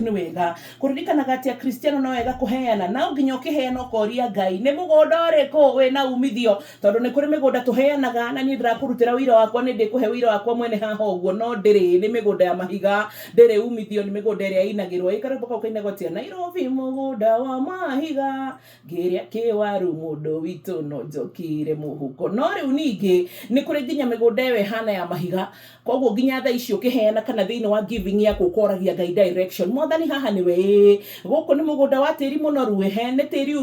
ni wega kuririkana gati ya Kristiano no wega kuheana na nginya ukiheana ukoria Ngai ni mugoda uriko we na umithio tondu ni kuri migoda tuheanaga na ni ndirakurutira wira wakwa ni ndikuhe wira wakwa mwene haha uguo no ndiri ni migoda ya mahiga ndiri umithio ni migoda iria inagirwo ikaremboka ukainagotia Nairobi mugoda wa mahiga ngiria kiwaru mundu witu no njokire muhuko no riu ningi ni kuri nginya migoda we hana ya mahiga koguo nginya tha icio ukiheana kana thiini wa giving ya gukoragia Ngai direction mwathani haha ni we guku ni mugoda wa tiri munoru he ni tiri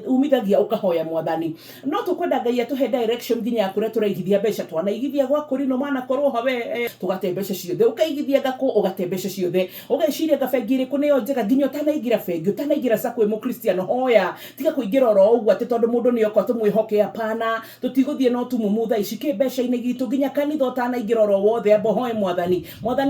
umithagia ukahoya mwathani no tukwenda Ngai atuhe direction nginya kure turaigithia mbeca twanaigithia gwa kuri no mana korwo hawe tugate mbeca ciothe ukaigithia gako ugate mbeca ciothe ugeciria gabengi ri kune yo njega nginya utanaigira bengi utanaigira sako mu Kristiano hoya tiga kuingira oro ugu ati tondu mundu ni okwa tumwihoke hapana tutiguthie no tumumutha icike mbeca-ini gitu nginya kanitha utanaingira oro wothe bohoe mwathani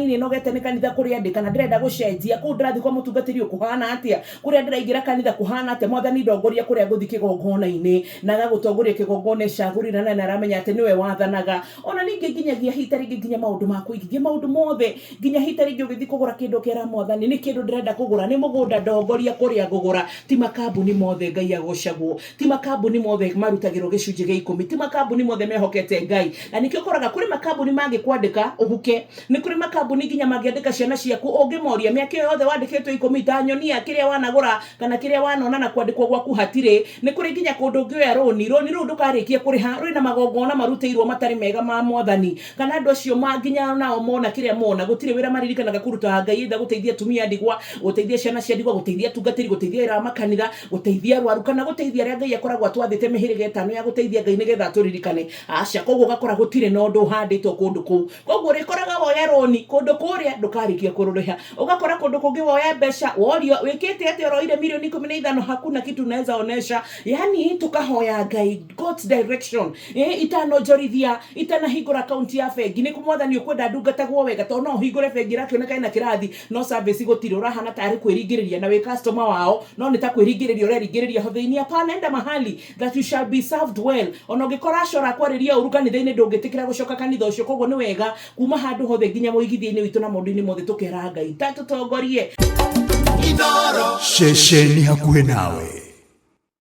ni nogete ni kanitha kuri andika na ndirenda gucenjia ku ndirathi kwa mutungatiri ukuhana atia kuria ndiraingira kanitha kuhana atia mwathani ndongoria kuria guthi kigongona-ini na gagutongoria kigongona cagurira na naramenya ati niwe wathanaga ona ningi nginyagia hita ringi nginya maundu ma kuigithia maundu mothe nginya hita ringi ugithi kugura kindu kira mwathani ni kindu ndirenda kugura ni mugunda ndongoria kuria ngugura ti makambuni mothe Ngai agocagwo ti makambuni mothe marutagirwo gicunji gia 10 ti makambuni mothe mehokete Ngai na nikio koraga kuri makambuni mangi kwandika uhuke ni kuri makambuni nginya mangiandika ciana ciaku ungimoria miaka yothe wandikitwo 10 tanyonia kiria wanagura kana kiria wanona na kwandikwo gwaku hatire ni kuri nginya kundu ngioya roni ru ndukarikie kuriha rwina magongona maruteirwo matari mega ma mwathani kana andu acio manginya nao mona kiria mona gutire wira maririkanaga kuruta Ngai itha guteithia tumia ndigwa guteithia ciana cia ndigwa guteithia tungatiri guteithia ira makanitha guteithia rwaru kana guteithia ria Ngai akoragwo atwathite mihirige etano ya guteithia Ngai nigetha turirikane aca koguo gakora gutire no ndu handitwo kundu kuu koguo rikoraga woya roni kundu kuria ndukarikia kururiha ugakora kundu kungi woya mbeca worio wikite ati oroire milioni 15 hakuna kitu naweza onesha yani tukahoya Ngai God's direction itanonjorithia itanahingura account ya bengi ni kumwathani ukwenda ndungatagwo wega to no hingure bengi rakio na kaina kirathi no service gutire urahana tari kwiringiriria na we customer wao no ni ta kwiringiriria ureringiriria hothe-ini hapana enda mahali that you shall be served well ona ngikora acora kwariria uru kanitha-ini ndungitikira gucoka kanitha ucio koguo ni wega kuma handu hothe nginya muigithie-ini witu na maundu-ini mothe tukera Ngai tatutongorie Shesheni hakuhe nawe.